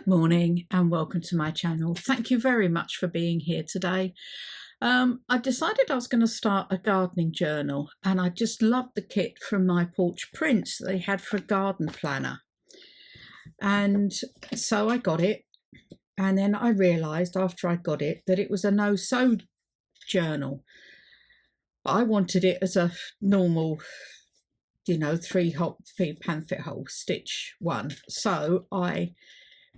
Good morning and welcome to my channel. Thank you very much for being here today. I decided I was going to start a gardening journal, and I just loved the kit from My Porch Prints that they had for a garden planner. And so I got it, and then I realised after I got it that it was a no-sew journal. I wanted it as a normal, three pan-fit hole stitch one. So I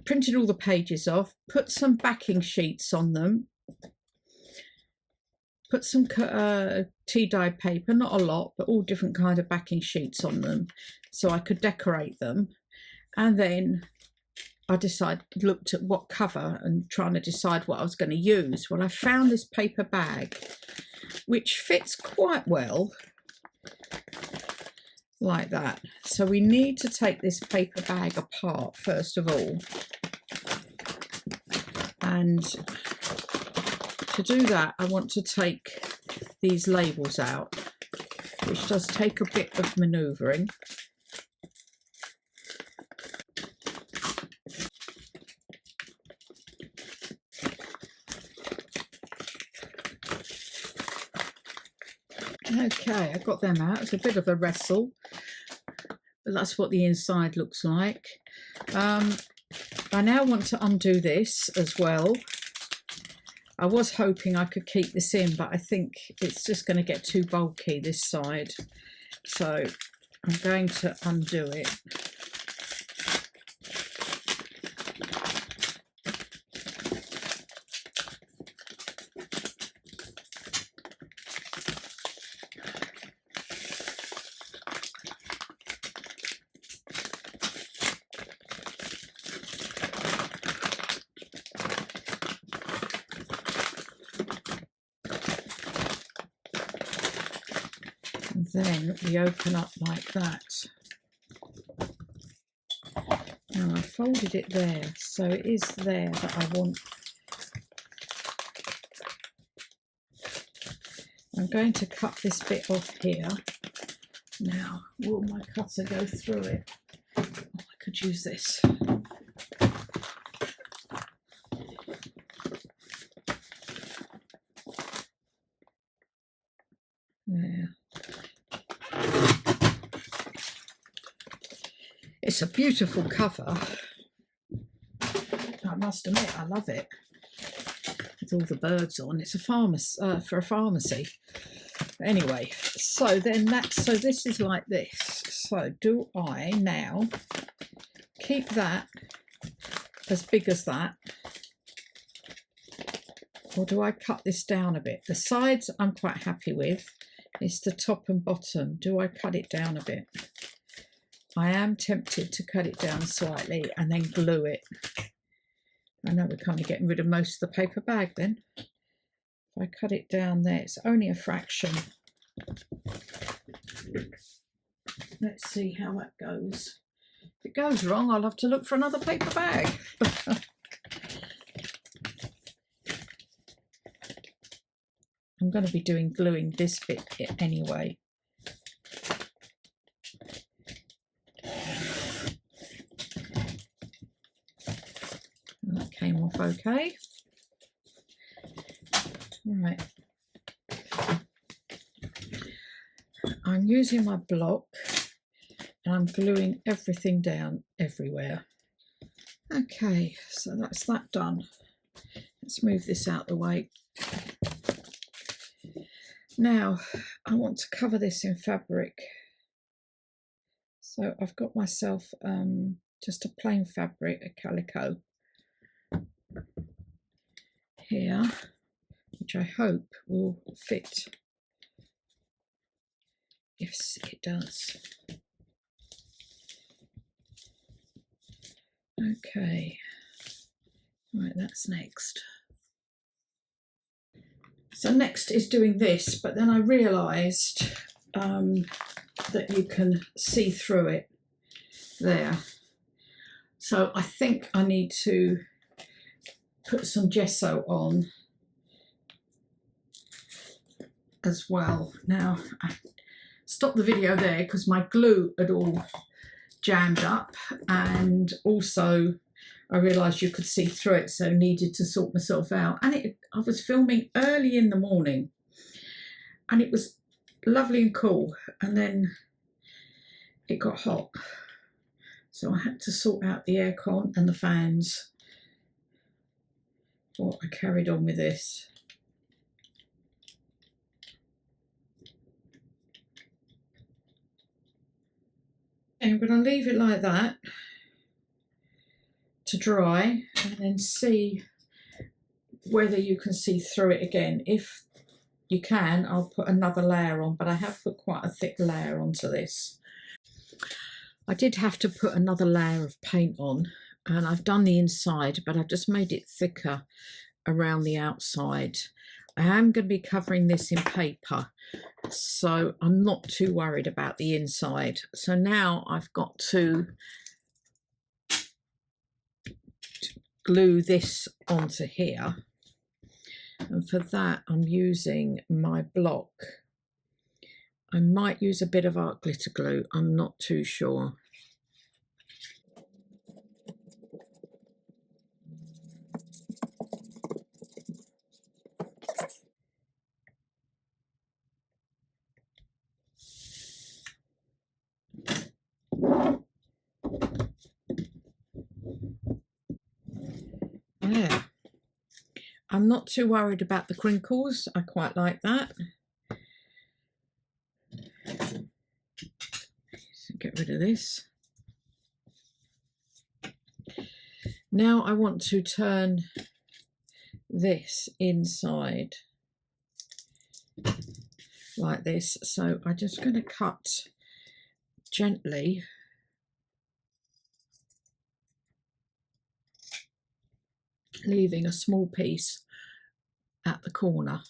printed all the pages off, put some backing sheets on them, put some tea dye paper, not a lot, but all different kind of backing sheets on them so I could decorate them. And then I looked at what cover and trying to decide what I was going to use. Well, I found this paper bag which fits quite well like that. So we need to take this paper bag apart first of all, and to do that I want to take these labels out, which does take a bit of manoeuvring. Okay, I got them out. It's a bit of a wrestle, but that's what the inside looks like. I now want to undo this as well. I was hoping I could keep this in, but I think it's just going to get too bulky this side. So I'm going to undo it. Then we open up like that. Now I folded it there, so it is there that I want. I'm going to cut this bit off here. Now, will my cutter go through it? Oh, I could use this. There. It's a beautiful cover. I must admit, I love it. With all the birds on. It's a for a pharmacy. Anyway, so this is like this. So do I now keep that as big as that, or do I cut this down a bit? The sides I'm quite happy with. It's the top and bottom. Do I cut it down a bit? I am tempted to cut it down slightly and then glue it. I know we're kind of getting rid of most of the paper bag then. If I cut it down there, it's only a fraction. Let's see how that goes. If it goes wrong, I'll have to look for another paper bag. I'm going to be gluing this bit anyway. That came off okay. Right. I'm using my block and I'm gluing everything down everywhere. Okay, so that's that done. Let's move this out the way. Now I want to cover this in fabric. So I've got myself just a plain fabric, a calico here, which I hope will fit. Yes, it does. Okay, right, that's next. So next is doing this, but then I realised that you can see through it there. So I think I need to put some gesso on as well. Now, I stopped the video there because my glue had all jammed up, and also I realised you could see through it, so needed to sort myself out. And I was filming early in the morning, and it was lovely and cool, and then it got hot, so I had to sort out the aircon and the fans before I carried on with this. And I'm going to leave it like that to dry, and then see whether you can see through it again. If you can, I'll put another layer on, but I have put quite a thick layer onto this. I did have to put another layer of paint on, and I've done the inside, but I've just made it thicker around the outside. I am going to be covering this in paper, so I'm not too worried about the inside. So now I've got to glue this onto here, and for that I'm using my block. I might use a bit of art glitter glue, I'm not too sure. Yeah, I'm not too worried about the crinkles, I quite like that. So get rid of this. Now I want to turn this inside like this, so I'm just going to cut gently leaving a small piece at the corner.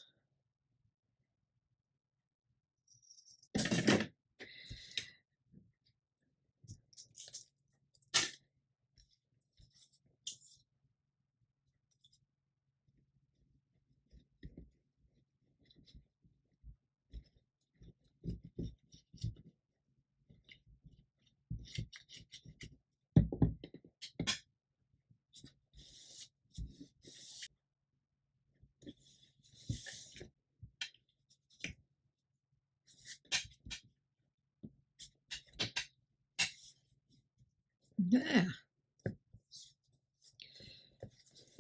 There.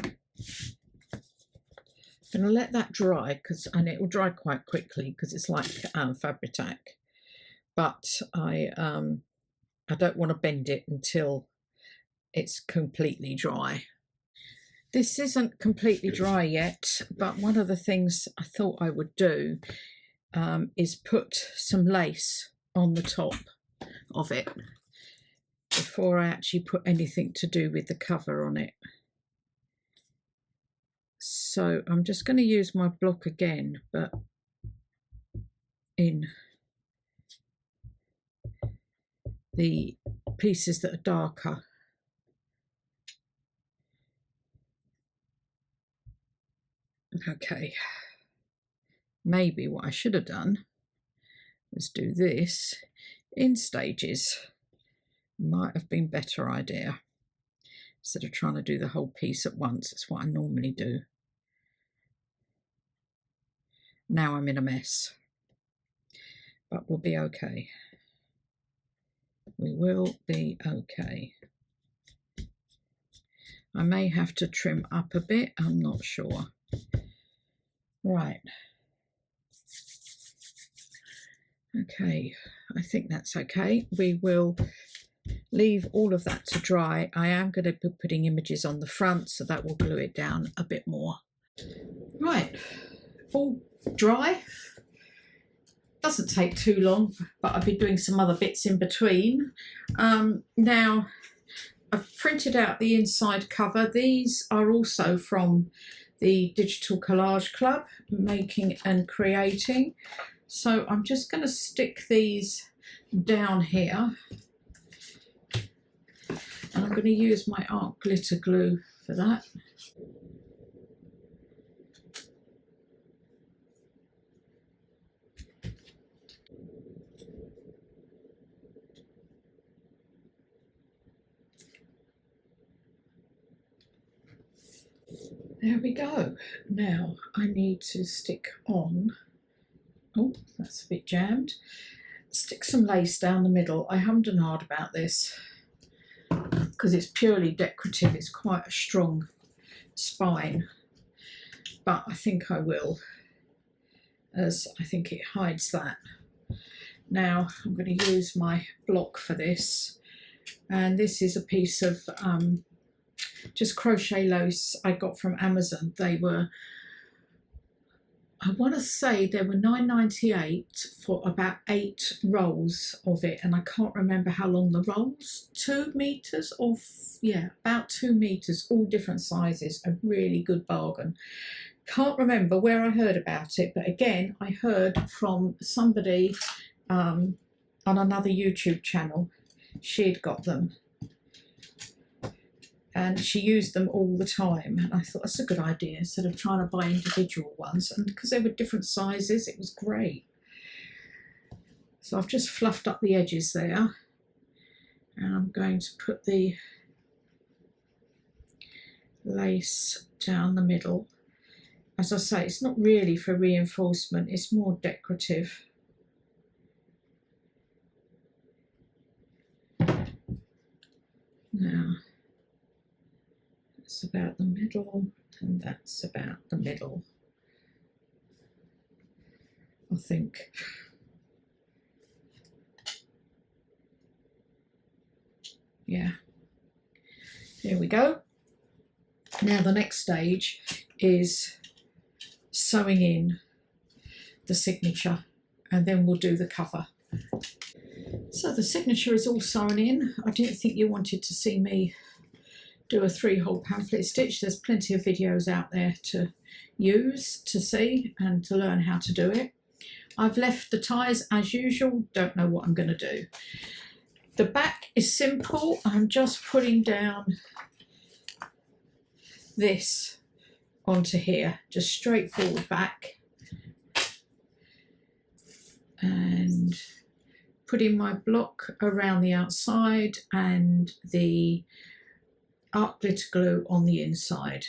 I'm going to let that dry, and it will dry quite quickly because it's like Fabri-Tac. But I don't want to bend it until it's completely dry. This isn't completely dry yet, but one of the things I thought I would do is put some lace on the top of it before I actually put anything to do with the cover on it. So I'm just going to use my block again, but in the pieces that are darker. Okay, maybe what I should have done was do this in stages. Might have been a better idea. Instead of trying to do the whole piece at once, that's what I normally do. Now I'm in a mess, but we'll be okay. We will be okay. I may have to trim up a bit, I'm not sure. Right. Okay, I think that's okay. We will leave all of that to dry. I am going to be putting images on the front, so that will glue it down a bit more. Right, all dry. Doesn't take too long, but I've been doing some other bits in between. Now I've printed out the inside cover. These are also from the Digital Collage Club, Making and Creating. So I'm just going to stick these down here, and I'm going to use my art glitter glue for that. There we go. Now I need to stick on, oh, that's a bit jammed, stick some lace down the middle. I hummed and hawed about this because it's purely decorative. It's quite a strong spine, but I think I will, as I think it hides that. Now I'm going to use my block for this, and this is a piece of just crochet lace I got from Amazon. They were, I want to say they were $9.98 for about 8 rolls of it, and I can't remember how long the rolls, 2 meters or yeah, about 2 meters, all different sizes. A really good bargain. Can't remember where I heard about it, but again, I heard from somebody on another YouTube channel. She'd got them and she used them all the time, and I thought that's a good idea instead of trying to buy individual ones, and because they were different sizes it was great. So I've just fluffed up the edges there, and I'm going to put the lace down the middle. As I say, it's not really for reinforcement, it's more decorative. Now that's about the middle, and that's about the middle, I think. Yeah, here we go. Now the next stage is sewing in the signature, and then we'll do the cover. So the signature is all sewn in. I didn't think you wanted to see me do a 3-hole pamphlet stitch. There's plenty of videos out there to use, to see, and to learn how to do it. I've left the ties as usual, don't know what I'm going to do. The back is simple. I'm just putting down this onto here, just straightforward back, and putting my block around the outside and the art glitter glue on the inside.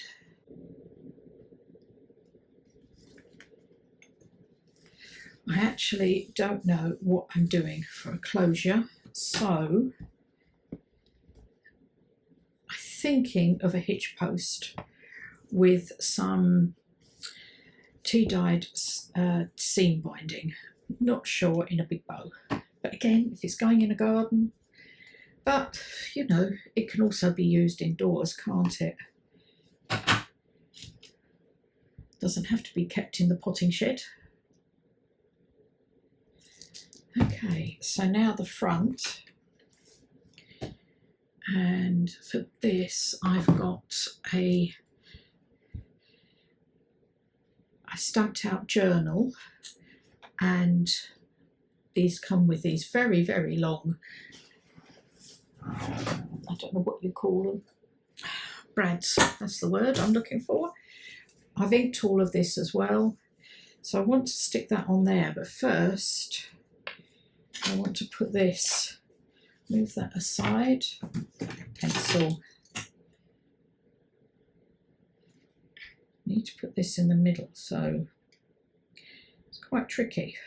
I actually don't know what I'm doing for a closure, so I'm thinking of a hitch post with some tea-dyed seam binding. Not sure, in a big bow, but again, if it's going in a garden. But you know, it can also be used indoors, can't it? Doesn't have to be kept in the potting shed. Okay, so now the front, and for this I've got a stamped out journal, and these come with these very, very long, I don't know what you call them, brads, that's the word I'm looking for. I've inked all of this as well, so I want to stick that on there, but first I want to put this, move that aside, pencil. Need to put this in the middle, so it's quite tricky.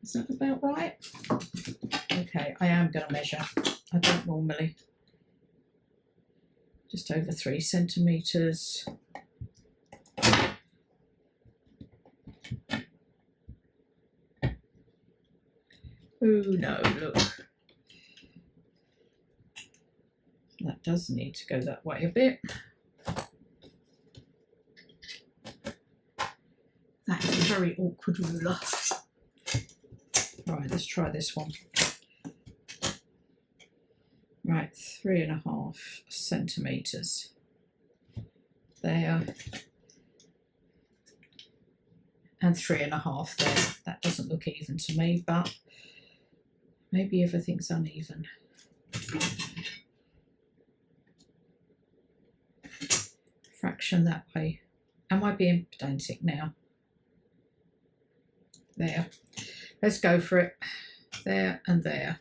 Is that about right? Okay, I am going to measure. I don't normally. Just over 3 centimetres. Oh no, look. That does need to go that way a bit. That is a very awkward ruler. Right, let's try this one. Right, 3.5 centimetres. There. And 3.5 there. That doesn't look even to me, but maybe everything's uneven. Fraction that way. Am I being pedantic now? There. Let's go for it. There and there.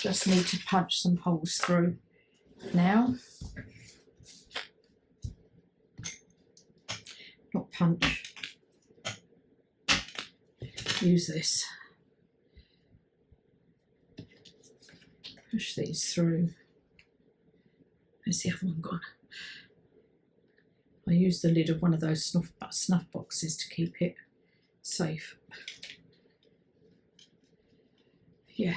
Just need to punch some holes through now. Not punch. Use this. Push these through. Where's the other one gone? I use the lid of one of those snuff boxes to keep it safe. Yeah.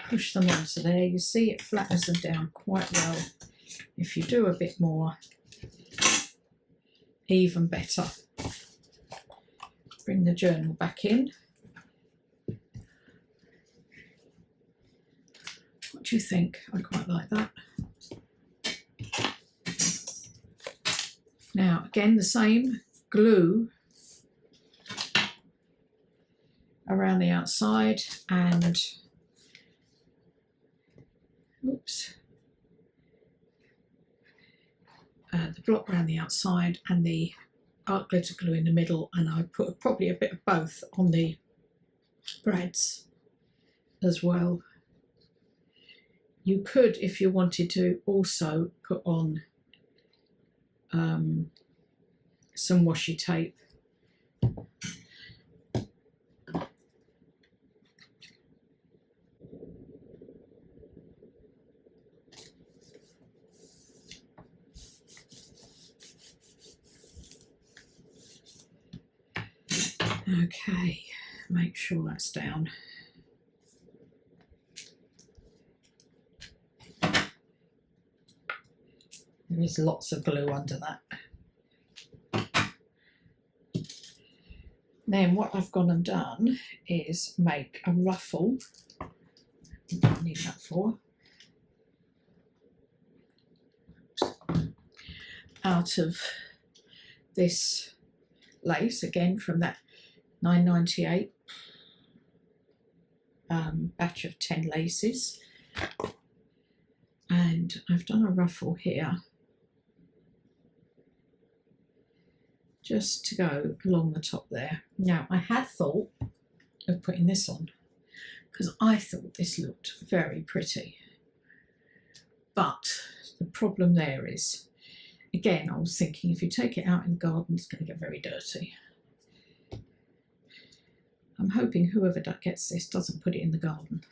Push them onto there. You see it flattens them down quite well. If you do a bit more, even better. Bring the journal back in. What do you think? I quite like that. Now again, the same glue around the outside and the block around the outside and the art glitter glue in the middle, and I put probably a bit of both on the brads as well. You could, if you wanted to, also put on some washi tape. Okay, make sure that's down. There is lots of glue under that. Then what I've gone and done is make a ruffle. I need that for. Out of this lace, again from that 998 batch of 10 laces, and I've done a ruffle here just to go along the top there. Now I had thought of putting this on because I thought this looked very pretty, but the problem there is, again, I was thinking if you take it out in the garden it's going to get very dirty. I'm hoping whoever gets this doesn't put it in the garden.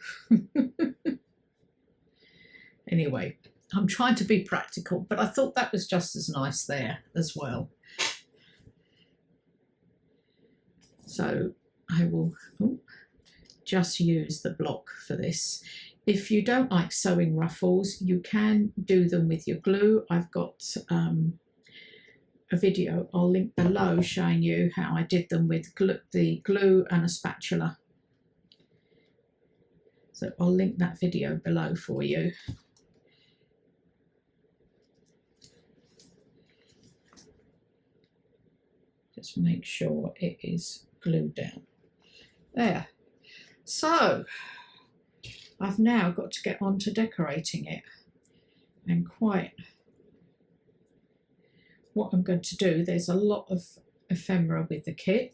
Anyway, I'm trying to be practical, but I thought that was just as nice there as well. So I will just use the block for this. If you don't like sewing ruffles, you can do them with your glue. I've got a video I'll link below showing you how I did them with the glue and a spatula. So I'll link that video below for you. Just make sure it is glued down. There. So I've now got to get on to decorating it, and quite what I'm going to do, there's a lot of ephemera with the kit.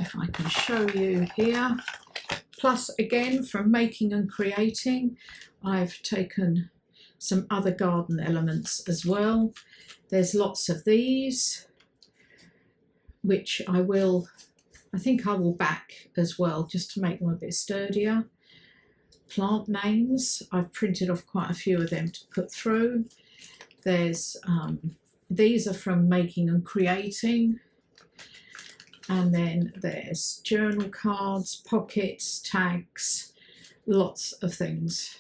If I can show you here. Plus, again, from making and creating, I've taken some other garden elements as well. There's lots of these, which I think I will back as well, just to make them a bit sturdier. Plant names, I've printed off quite a few of them to put through. There's these are from making and creating, and then there's journal cards, pockets, tags, lots of things.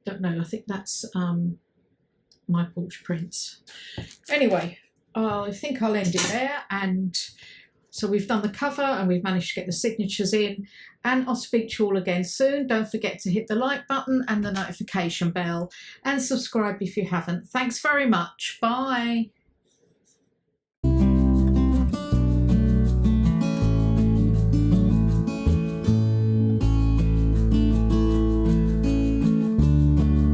Don't know, I think that's my porch prints. Anyway, I think I'll end it there. And so we've done the cover and we've managed to get the signatures in, and I'll speak to you all again soon. Don't forget to hit the like button and the notification bell, and subscribe if you haven't. Thanks very much. Bye.